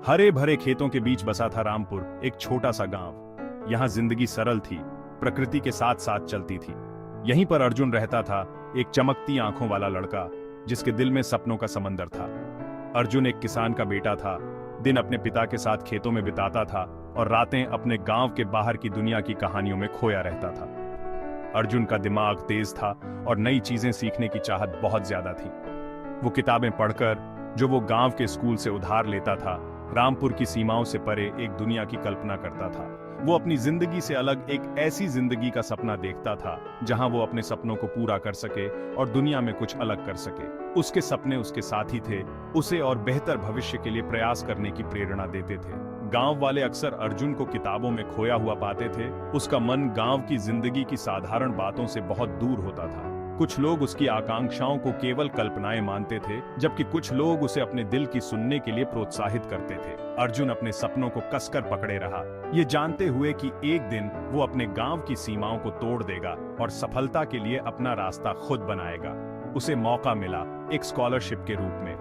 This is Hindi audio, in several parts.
हरे भरे खेतों के बीच बसा था रामपुर, एक छोटा सा गांव। यहाँ जिंदगी सरल थी, प्रकृति के साथ साथ चलती थी। यहीं पर अर्जुन रहता था, एक चमकती आंखों वाला लड़का जिसके दिल में सपनों का समंदर था। अर्जुन एक किसान का बेटा था, दिन अपने पिता के साथ खेतों में बिताता था और रातें अपने गांव के बाहर की दुनिया की कहानियों में खोया रहता था। अर्जुन का दिमाग तेज था और नई चीजें सीखने की चाहत बहुत ज्यादा थी। वो किताबें पढ़कर, जो वो गांव के स्कूल से उधार लेता था, रामपुर की सीमाओं से परे एक दुनिया की कल्पना करता था। वो अपनी जिंदगी से अलग एक ऐसी जिंदगी का सपना देखता था जहां वो अपने सपनों को पूरा कर सके और दुनिया में कुछ अलग कर सके। उसके सपने उसके साथी थे, उसे और बेहतर भविष्य के लिए प्रयास करने की प्रेरणा देते थे। गांव वाले अक्सर अर्जुन को किताबों में खोया हुआ पाते थे। उसका मन गांव की जिंदगी की साधारण बातों से बहुत दूर होता था। कुछ लोग उसकी आकांक्षाओं को केवल कल्पनाएं मानते थे, जबकि कुछ लोग उसे अपने दिल की सुनने के लिए प्रोत्साहित करते थे। अर्जुन अपने सपनों को कसकर पकड़े रहा, ये जानते हुए कि एक दिन वो अपने गांव की सीमाओं को तोड़ देगा और सफलता के लिए अपना रास्ता खुद बनाएगा। उसे मौका मिला, एक स्कॉलरशिप के रूप में।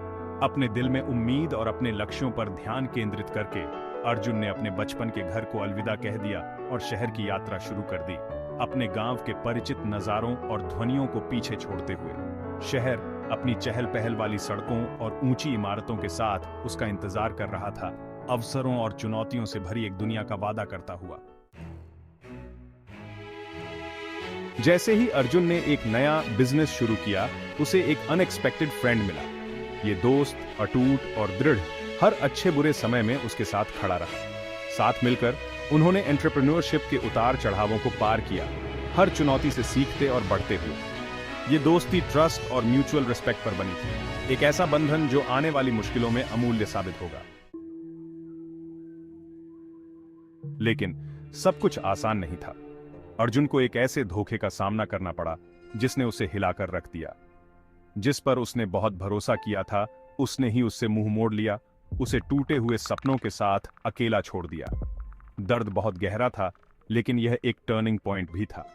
अपने दिल में उम्मीद और अपने लक्ष्यों पर ध्यान केंद्रित करके अर्जुन ने अपने बचपन के घर को अलविदा कह दिया और शहर की यात्रा शुरू कर दी। अपने गांव के परिचित नजारों और ध्वनियों को पीछे छोड़ते हुए शहर अपनी चहल पहल वाली सड़कों और ऊंची इमारतों के साथ उसका इंतजार कर रहा था, अवसरों और चुनौतियों से भरी एक दुनिया का वादा करता हुआ। जैसे ही अर्जुन ने एक नया बिजनेस शुरू किया, उसे एक अनएक्सपेक्टेड फ्रेंड मिला। ये दोस्त अटूट और दृढ़ हर अच्छे बुरे समय में उसके साथ खड़ा रहा। साथ मिलकर उन्होंने एंटरप्रेन्योरशिप के उतार चढ़ावों को पार किया, हर चुनौती से सीखते और बढ़ते हुए। ये दोस्ती ट्रस्ट और म्यूचुअल रिस्पेक्ट पर बनी थी, एक ऐसा बंधन जो आने वाली मुश्किलों में अमूल्य साबित होगा। लेकिन सब कुछ आसान नहीं था। अर्जुन को एक ऐसे धोखे का सामना करना पड़ा जिसने उसे हिलाकर रख दिया। जिस पर उसने बहुत भरोसा किया था, उसने ही उससे मुंह मोड़ लिया, उसे टूटे हुए सपनों के साथ अकेला छोड़ दिया। दर्द बहुत गहरा था, लेकिन यह एक टर्निंग पॉइंट भी था।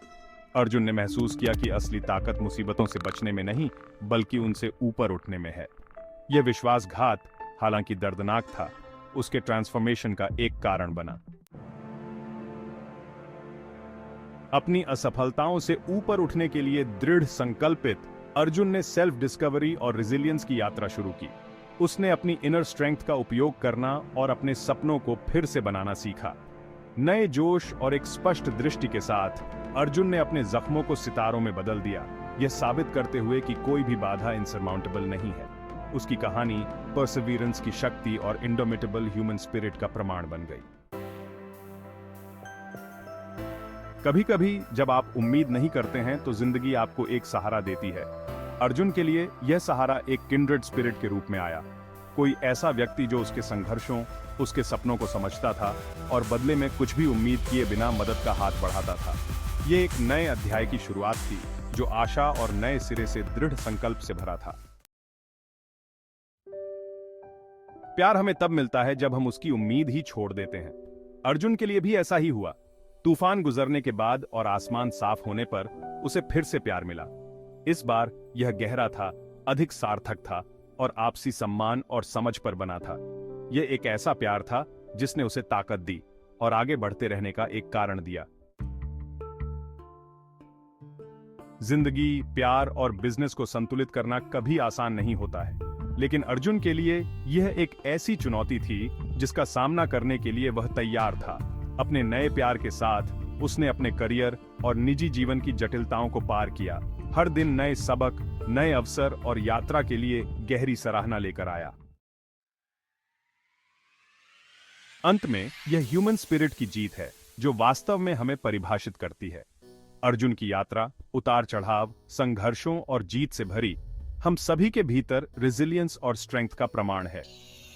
अर्जुन ने महसूस किया कि असली ताकत मुसीबतों से बचने में नहीं, बल्कि उनसे ऊपर उठने में है। यह विश्वासघात, हालांकि दर्दनाक था, उसके ट्रांसफॉर्मेशन का एक कारण बना। अपनी असफलताओं से ऊपर उठने के लिए दृढ़ संकल्पित अर्जुन ने सेल्फ डिस्कवरी और रेजिलियंस की यात्रा शुरू की। उसने अपनी इनर स्ट्रेंथ का उपयोग करना और अपने सपनों को फिर से बनाना सीखा। नए जोश और एक स्पष्ट दृष्टि के साथ अर्जुन ने अपने जख्मों को सितारों में बदल दिया, यह साबित करते हुए कि कोई भी बाधा इनसरमाउंटेबल नहीं है। उसकी कहानी परसिवियरेंस की शक्ति और इंडोमिटेबल ह्यूमन स्पिरिट का प्रमाण बन गई। कभी कभी जब आप उम्मीद नहीं करते हैं तो जिंदगी आपको एक सहारा देती है। अर्जुन के लिए यह सहारा एक किंड्रेड स्पिरिट के रूप में आया, कोई ऐसा व्यक्ति जो उसके संघर्षों, उसके सपनों को समझता था और बदले में कुछ भी उम्मीद किए बिना मदद का हाथ बढ़ाता था। यह एक नए अध्याय की शुरुआत थी, जो आशा और नए सिरे से दृढ़ संकल्प से भरा था। प्यार हमें तब मिलता है जब हम उसकी उम्मीद ही छोड़ देते हैं। अर्जुन के लिए भी ऐसा ही हुआ। तूफान गुजरने के बाद और आसमान साफ होने पर उसे फिर से प्यार मिला। इस बार यह गहरा था, अधिक सार्थक था और आपसी सम्मान और समझ पर बना था। यह एक ऐसा प्यार था जिसने उसे ताकत दी और आगे बढ़ते रहने का एक कारण दिया। जिंदगी, प्यार और बिजनेस को संतुलित करना कभी आसान नहीं होता है, लेकिन अर्जुन के लिए यह एक ऐसी चुनौती थी जिसका सामना करने के लिए वह तैयार था। अपने नए प्यार के साथ उसने अपने करियर और निजी जीवन की जटिलताओं को पार किया। हर दिन नए सबक, नए अवसर और यात्रा के लिए गहरी सराहना लेकर आया। अंत में यह ह्यूमन स्पिरिट की जीत है जो वास्तव में हमें परिभाषित करती है। अर्जुन की यात्रा, उतार चढ़ाव, संघर्षों और जीत से भरी, हम सभी के भीतर रेजिलियंस और स्ट्रेंथ का प्रमाण है।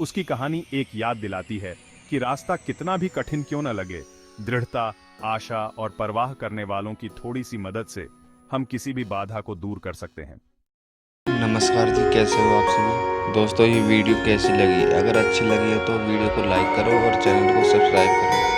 उसकी कहानी एक याद दिलाती है कि रास्ता कितना भी कठिन क्यों न लगे, दृढ़ता, आशा और परवाह करने वालों की थोड़ी सी मदद से हम किसी भी बाधा को दूर कर सकते हैं। नमस्कार जी, कैसे हो आप सभी दोस्तों। ये वीडियो कैसी लगी? अगर अच्छी लगी है तो वीडियो को लाइक करो और चैनल को सब्सक्राइब करो।